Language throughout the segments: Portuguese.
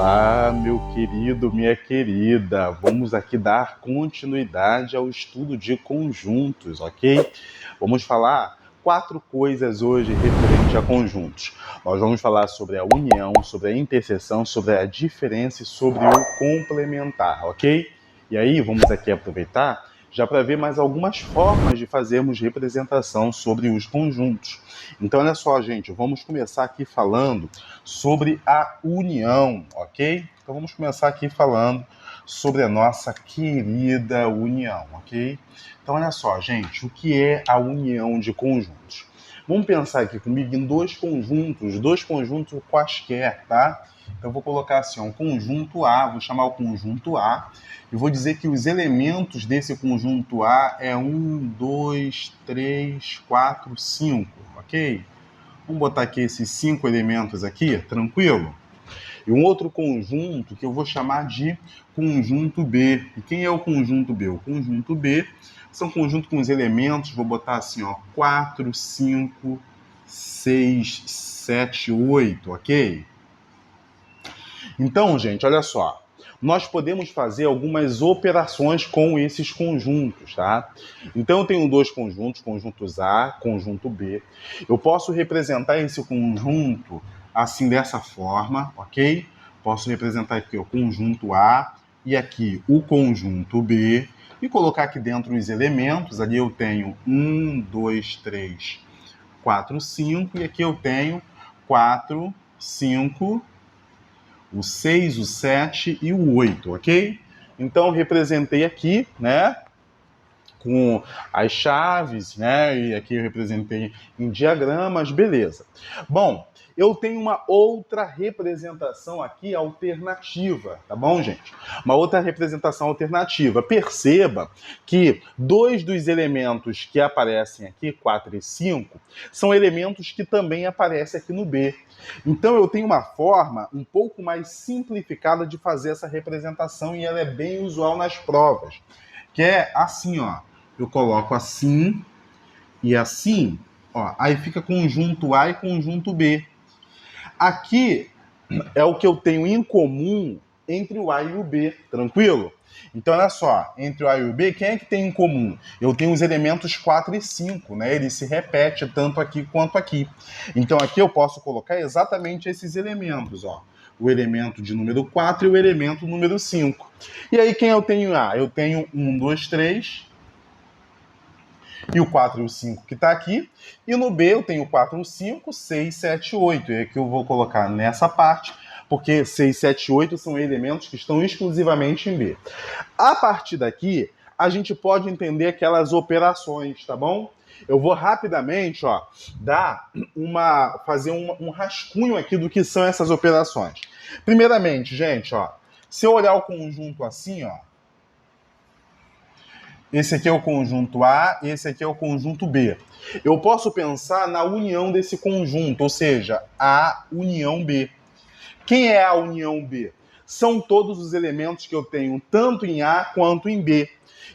Olá, meu querido, minha querida. Vamos aqui dar continuidade ao estudo de conjuntos, ok? Vamos falar 4 coisas hoje referente a conjuntos. Nós vamos falar sobre a união, sobre a interseção, sobre a diferença e sobre o complementar, ok? E aí, vamos aqui aproveitar já para ver mais algumas formas de fazermos representação sobre os conjuntos. Então, olha só, gente, vamos começar aqui falando sobre a união, ok? Então, vamos começar aqui falando sobre a nossa querida união, ok? Então, olha só, gente, o que é a união de conjuntos? Vamos pensar aqui comigo em dois conjuntos quaisquer, tá? Então, eu vou colocar assim, um conjunto A, vou chamar o conjunto A, e vou dizer que os elementos desse conjunto A é 1, 2, 3, 4, 5, ok? Vamos botar aqui esses 5 elementos aqui, tranquilo? E um outro conjunto que eu vou chamar de conjunto B. E quem é o conjunto B? O conjunto B são um conjunto com os elementos, vou botar assim, ó, 4, 5, 6, 7, 8, ok? Então, gente, olha só. Nós podemos fazer algumas operações com esses conjuntos, tá? Então, eu tenho dois conjuntos, conjuntos A, conjunto B. Eu posso representar esse conjunto assim, dessa forma, ok? Posso representar aqui o conjunto A e aqui o conjunto B e colocar aqui dentro os elementos. Ali eu tenho 1, 2, 3, 4, 5 e aqui eu tenho 4, 5, o 6, o 7 e o 8, ok? Então, representei aqui, né, com as chaves, né, e aqui eu representei em diagramas, beleza. Bom, eu tenho uma outra representação aqui alternativa, tá bom, gente? Uma outra representação alternativa. Perceba que dois dos elementos que aparecem aqui, 4 e 5, são elementos que também aparecem aqui no B. Então eu tenho uma forma um pouco mais simplificada de fazer essa representação e ela é bem usual nas provas, que é assim, ó. Eu coloco assim e assim, ó, aí fica conjunto A e conjunto B. Aqui é o que eu tenho em comum entre o A e o B, tranquilo? Então, olha só, entre o A e o B, quem é que tem em comum? Eu tenho os elementos 4 e 5, né? Ele se repete tanto aqui quanto aqui. Então, aqui eu posso colocar exatamente esses elementos, ó. O elemento de número 4 e o elemento número 5. E aí, quem eu tenho em A? Eu tenho 1, 2, 3... e o 4 e o 5 que está aqui. E no B eu tenho 4, 5, 6, 7, 8. E aqui eu vou colocar nessa parte, porque 6, 7, 8 são elementos que estão exclusivamente em B. A partir daqui, a gente pode entender aquelas operações, tá bom? Eu vou rapidamente, ó, fazer um rascunho aqui do que são essas operações. Primeiramente, gente, ó, se eu olhar o conjunto assim, ó, esse aqui é o conjunto A, esse aqui é o conjunto B. Eu posso pensar na união desse conjunto, ou seja, A união B. Quem é a união B? São todos os elementos que eu tenho tanto em A quanto em B.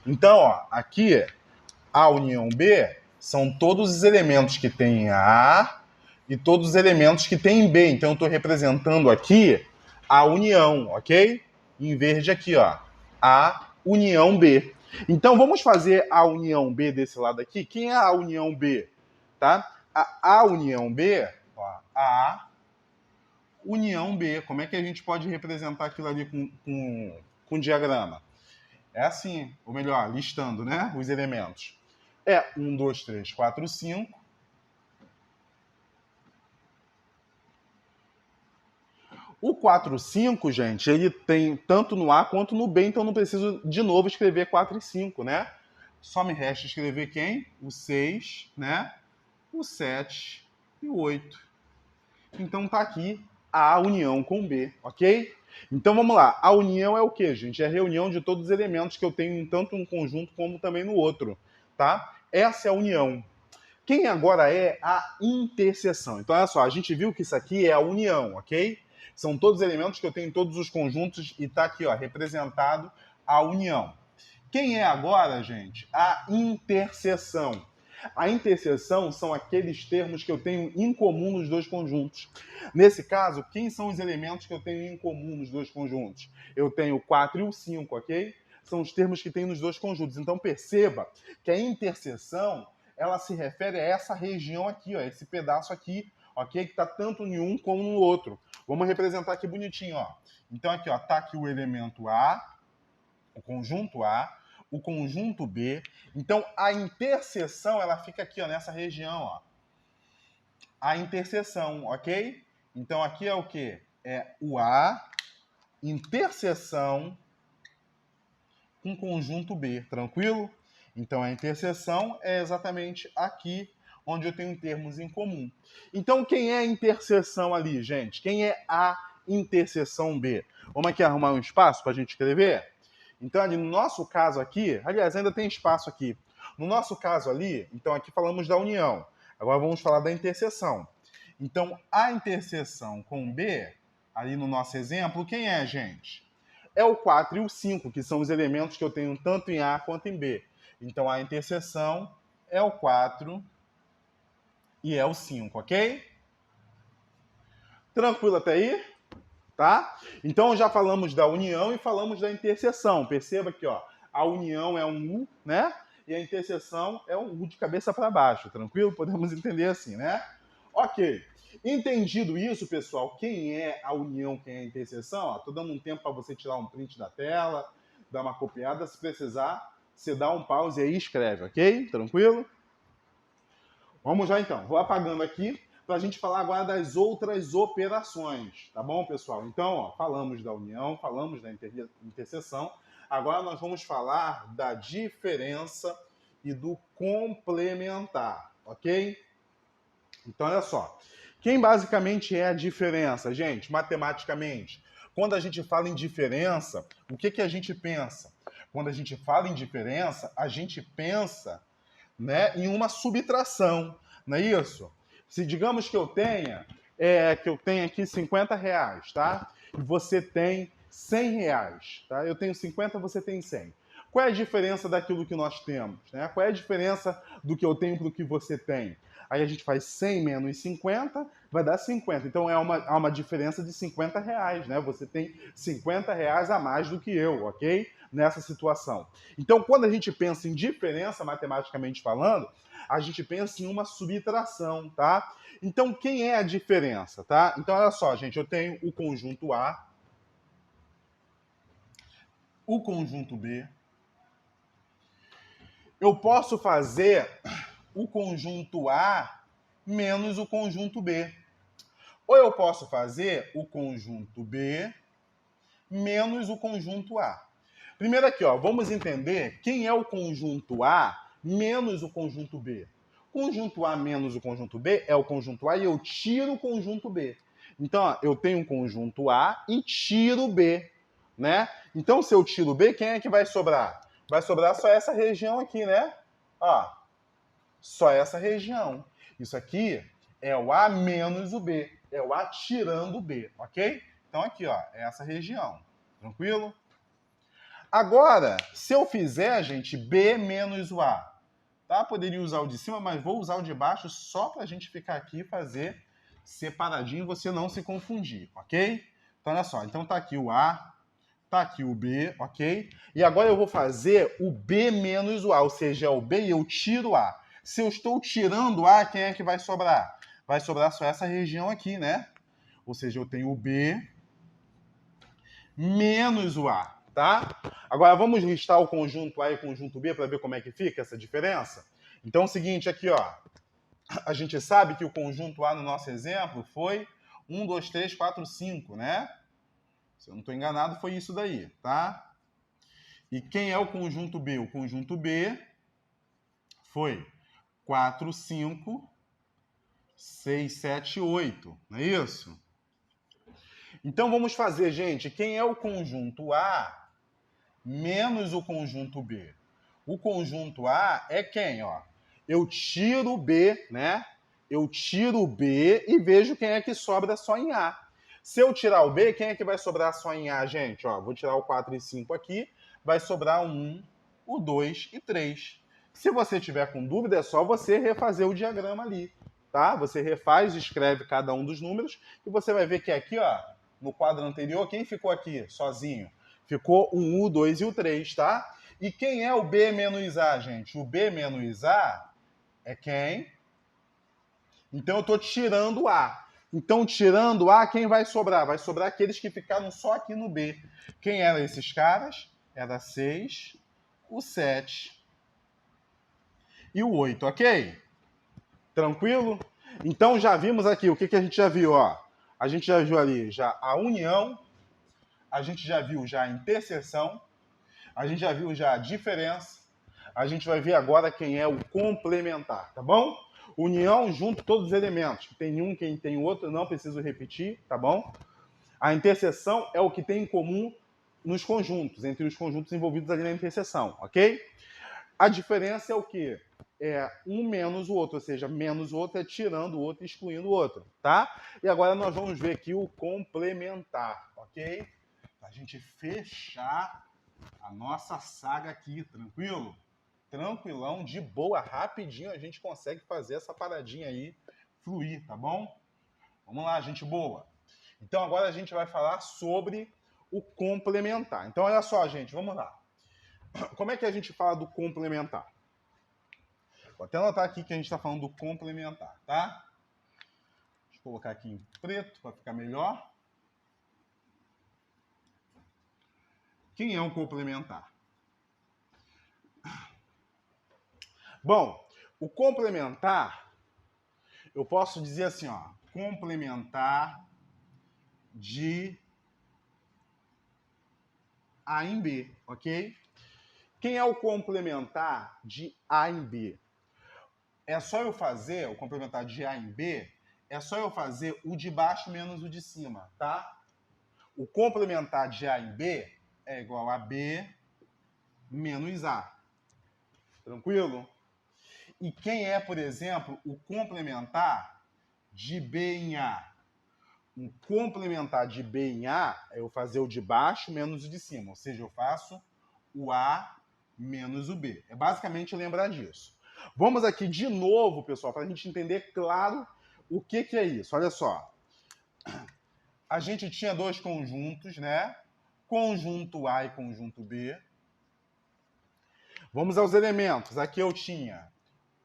Então, ó, aqui, A união B são todos os elementos que tem em A e todos os elementos que tem em B. Então, eu estou representando aqui a união, ok? Em verde aqui, ó, A união B. Então, vamos fazer a união B desse lado aqui. Quem é a união B? Tá? A união B, ó, A união B. Como é que a gente pode representar aquilo ali com diagrama? É assim, ou melhor, listando, né, os elementos. É 1, 2, 3, 4, 5. O 4, 5, gente, ele tem tanto no A quanto no B, então não preciso de novo escrever 4 e 5, né? Só me resta escrever quem? O 6, né? O 7 e o 8. Então tá aqui a união com B, ok? Então vamos lá. A união é o quê, gente? É a reunião de todos os elementos que eu tenho em tanto um conjunto como também no outro, tá? Essa é a união. Quem agora é a interseção? Então olha só, a gente viu que isso aqui é a união, ok? São todos os elementos que eu tenho em todos os conjuntos e tá aqui, ó, representado a união. Quem é agora, gente? A interseção. A interseção são aqueles termos que eu tenho em comum nos dois conjuntos. Nesse caso, quem são os elementos que eu tenho em comum nos dois conjuntos? Eu tenho o 4 e o 5, ok? São os termos que tem nos dois conjuntos. Então perceba que a interseção, ela se refere a essa região aqui, ó, esse pedaço aqui, ok? Que está tanto em um como no outro. Vamos representar aqui bonitinho, ó. Então aqui, ó, tá aqui o elemento A, o conjunto A, o conjunto B. Então a interseção, ela fica aqui, ó, nessa região, ó. A interseção, ok? Então aqui é o quê? É o A, interseção com conjunto B, tranquilo? Então a interseção é exatamente aqui onde eu tenho termos em comum. Então quem é a interseção ali, gente? Quem é a interseção B? Vamos aqui arrumar um espaço para a gente escrever? Então ali no nosso caso aqui, aliás, ainda tem espaço aqui. No nosso caso ali, então aqui falamos da união. Agora vamos falar da interseção. Então a interseção com B, ali no nosso exemplo, quem é, gente? É o 4 e o 5, que são os elementos que eu tenho tanto em A quanto em B. Então, a interseção é o 4 e é o 5, ok? Tranquilo até aí? Tá? Então, já falamos da união e falamos da interseção. Perceba que ó, a união é um U, né? E a interseção é um U de cabeça para baixo. Tranquilo? Podemos entender assim, né? Ok. Entendido isso, pessoal, quem é a união, quem é a interseção? Estou dando um tempo para você tirar um print da tela, dar uma copiada. Se precisar, você dá um pause aí e escreve, ok? Tranquilo? Vamos já então. Vou apagando aqui para a gente falar agora das outras operações, tá bom, pessoal? Então, ó, falamos da união, falamos da interseção. Agora nós vamos falar da diferença e do complementar, ok? Então, olha só. Quem basicamente é a diferença, gente, matematicamente? Quando a gente fala em diferença, o que a gente pensa? Quando a gente fala em diferença, a gente pensa, né, em uma subtração, não é isso? Se digamos que eu tenha, aqui 50 reais, tá? E você tem 100 reais, tá? Eu tenho 50, você tem 100. Qual é a diferença daquilo que nós temos, né? Qual é a diferença do que eu tenho para o que você tem? Aí a gente faz 100 menos 50, vai dar 50. Então há uma diferença de 50 reais, né? Você tem 50 reais a mais do que eu, ok? Nessa situação. Então, quando a gente pensa em diferença, matematicamente falando, a gente pensa em uma subtração, tá? Então, quem é a diferença, tá? Então, olha só, gente, eu tenho o conjunto A, o conjunto B. Eu posso fazer o conjunto A menos o conjunto B. Ou eu posso fazer o conjunto B menos o conjunto A. Primeiro aqui, ó, vamos entender quem é o conjunto A menos o conjunto B. Conjunto A menos o conjunto B é o conjunto A e eu tiro o conjunto B. Então, ó, eu tenho um conjunto A e tiro B, né? Então, se eu tiro B, quem é que vai sobrar? Vai sobrar só essa região aqui, né? Ó, só essa região. Isso aqui é o A menos o B. É o A tirando o B, ok? Então, aqui, ó, é essa região. Tranquilo? Agora, se eu fizer, gente, B menos o A, tá? Poderia usar o de cima, mas vou usar o de baixo só para a gente ficar aqui e fazer separadinho e você não se confundir, ok? Então, olha só. Então, tá aqui o A, tá aqui o B, ok? E agora eu vou fazer o B menos o A, ou seja, é o B e eu tiro o A. Se eu estou tirando o A, quem é que vai sobrar? Vai sobrar só essa região aqui, né? Ou seja, eu tenho o B menos o A, tá? Agora vamos listar o conjunto A e o conjunto B para ver como é que fica essa diferença? Então é o seguinte aqui, ó. A gente sabe que o conjunto A no nosso exemplo foi 1, 2, 3, 4, 5, né? Se eu não estou enganado, foi isso daí, tá? E quem é o conjunto B? O conjunto B foi 4, 5, 6, 7, 8, não é isso? Então vamos fazer, gente, quem é o conjunto A menos o conjunto B? O conjunto A é quem, ó? Eu tiro o B, né? Eu tiro o B e vejo quem é que sobra só em A. Se eu tirar o B, quem é que vai sobrar só em A, gente? Ó, vou tirar o 4 e 5 aqui, vai sobrar o 1, o 2 e 3. Se você tiver com dúvida, é só você refazer o diagrama ali, tá? Você refaz, escreve cada um dos números e você vai ver que aqui, ó, no quadro anterior, quem ficou aqui sozinho? Ficou o 1, o 2 e o 3, tá? E quem é o B menos A, gente? O B menos A é quem? Então eu estou tirando A. Então, tirando A, quem vai sobrar? Vai sobrar aqueles que ficaram só aqui no B. Quem eram esses caras? Era 6, o 7 e o 8, ok? Tranquilo? Então já vimos aqui, o que a gente já viu? Ó? A gente já viu ali já a união, a gente já viu já a interseção, a gente já viu já a diferença, a gente vai ver agora quem é o complementar, tá bom? União junto todos os elementos. Tem um, quem tem o outro, não preciso repetir, tá bom? A interseção é o que tem em comum nos conjuntos, entre os conjuntos envolvidos ali na interseção, ok? A diferença é o quê? É um menos o outro, ou seja, menos o outro é tirando o outro e excluindo o outro, tá? E agora nós vamos ver aqui o complementar, ok? Pra gente fechar a nossa saga aqui, tranquilo? Tranquilão, de boa, rapidinho a gente consegue fazer essa paradinha aí fluir, tá bom? Vamos lá, gente boa. Então agora a gente vai falar sobre o complementar. Então olha só, gente, vamos lá. Como é que a gente fala do complementar? Vou até anotar aqui que a gente está falando do complementar, tá? Deixa eu colocar aqui em preto para ficar melhor. Quem é um complementar? Bom, o complementar, eu posso dizer assim, ó, complementar de A em B, ok? Quem é o complementar de A em B? É só eu fazer o complementar de A em B, é só eu fazer o de baixo menos o de cima, tá? O complementar de A em B é igual a B menos A. Tranquilo? E quem é, por exemplo, o complementar de B em A? Um complementar de B em A é eu fazer o de baixo menos o de cima, ou seja, eu faço o A menos o B. É basicamente lembrar disso. Vamos aqui de novo, pessoal, para a gente entender claro o que é isso. Olha só. A gente tinha dois conjuntos, né? Conjunto A e conjunto B. Vamos aos elementos. Aqui eu tinha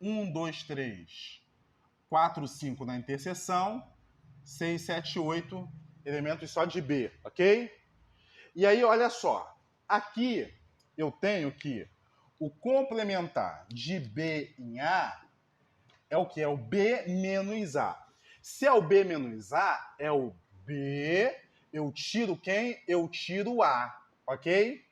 1, 2, 3, 4, 5 na interseção, 6, 7, 8 elementos só de B, ok? E aí, olha só. Aqui eu tenho que o complementar de B em A é o que? É o B menos A. Se é o B menos A, é o B, eu tiro quem? Eu tiro A, ok?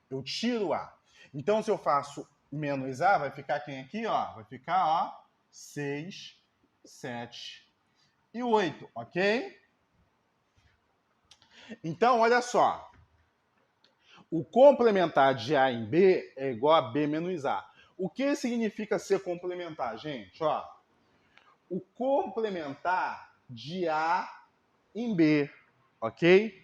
Eu tiro A. Então, se eu faço menos A, vai ficar quem aqui? Ó? Vai ficar, ó, 6, 7 e 8, ok? Então, olha só. O complementar de A em B é igual a B menos A. O que significa ser complementar, gente? Ó, o complementar de A em B, ok?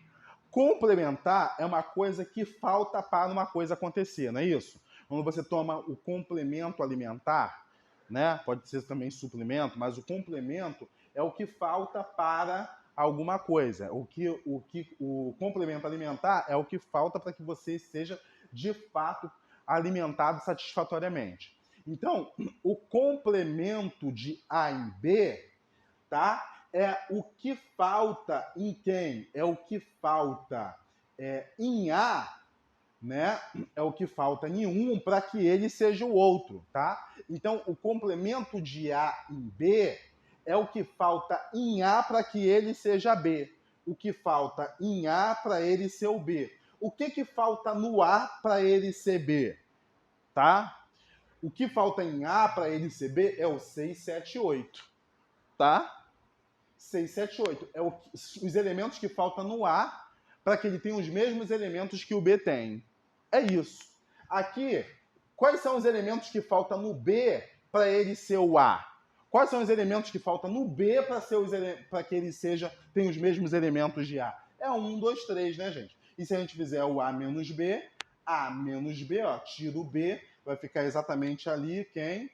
Complementar é uma coisa que falta para uma coisa acontecer, não é isso? Quando você toma o complemento alimentar, né? Pode ser também suplemento, mas o complemento é o que falta para alguma coisa. O complemento alimentar é o que falta para que você seja de fato alimentado satisfatoriamente. Então, o complemento de A em B, tá? É o que falta em quem? É o que falta em A, né? É o que falta em um para que ele seja o outro, tá? Então, o complemento de A em B é o que falta em A para que ele seja B. O que falta em A para ele ser o B. O que falta no A para ele ser B? Tá? O que falta em A para ele ser B é o 6, 7, 8. Tá? 6, 7, 8. É os elementos que faltam no A para que ele tenha os mesmos elementos que o B tem. É isso. Aqui, quais são os elementos que faltam no B para ele ser o A? Quais são os elementos que faltam no B para que ele tenha os mesmos elementos de A? É 1, 2, 3, né, gente? E se a gente fizer o A menos B, ó, tiro o B, Vai ficar exatamente ali quem?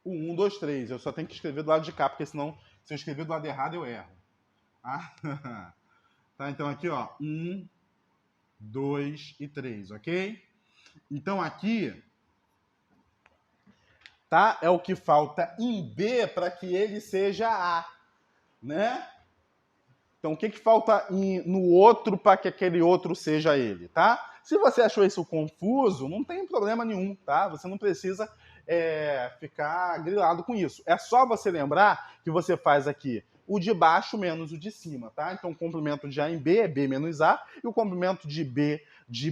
O 1, 2, 3. Eu só tenho que escrever do lado de cá, porque senão, se eu escrever do lado errado, eu erro. Ah, tá, então aqui, ó, 1, 2 e 3, ok? Então aqui, tá? É o que falta em B para que ele seja A, né? Então, o que, que falta no outro para que aquele outro seja ele, tá? Se você achou isso confuso, não tem problema nenhum, tá? Você não precisa ficar grilado com isso. É só você lembrar que você faz aqui o de baixo menos o de cima, tá? Então, o complemento de A em B é B menos A, e o complemento de B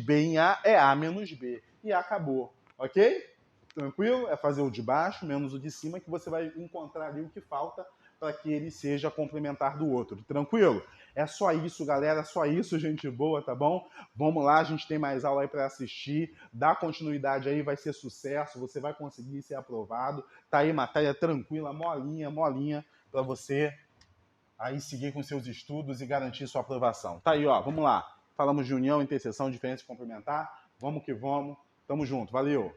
em A é A menos B. E acabou, ok? Tranquilo? É fazer o de baixo menos o de cima que você vai encontrar ali o que falta para que ele seja complementar do outro. Tranquilo? É só isso, galera. É só isso, gente boa, tá bom? Vamos lá, a gente tem mais aula aí para assistir. Dá continuidade aí, vai ser sucesso. Você vai conseguir ser aprovado. Tá aí, matéria tranquila, molinha, molinha, para você aí seguir com seus estudos e garantir sua aprovação. Tá aí, ó. Vamos lá. Falamos de união, interseção, diferença complementar. Vamos que vamos. Tamo junto. Valeu!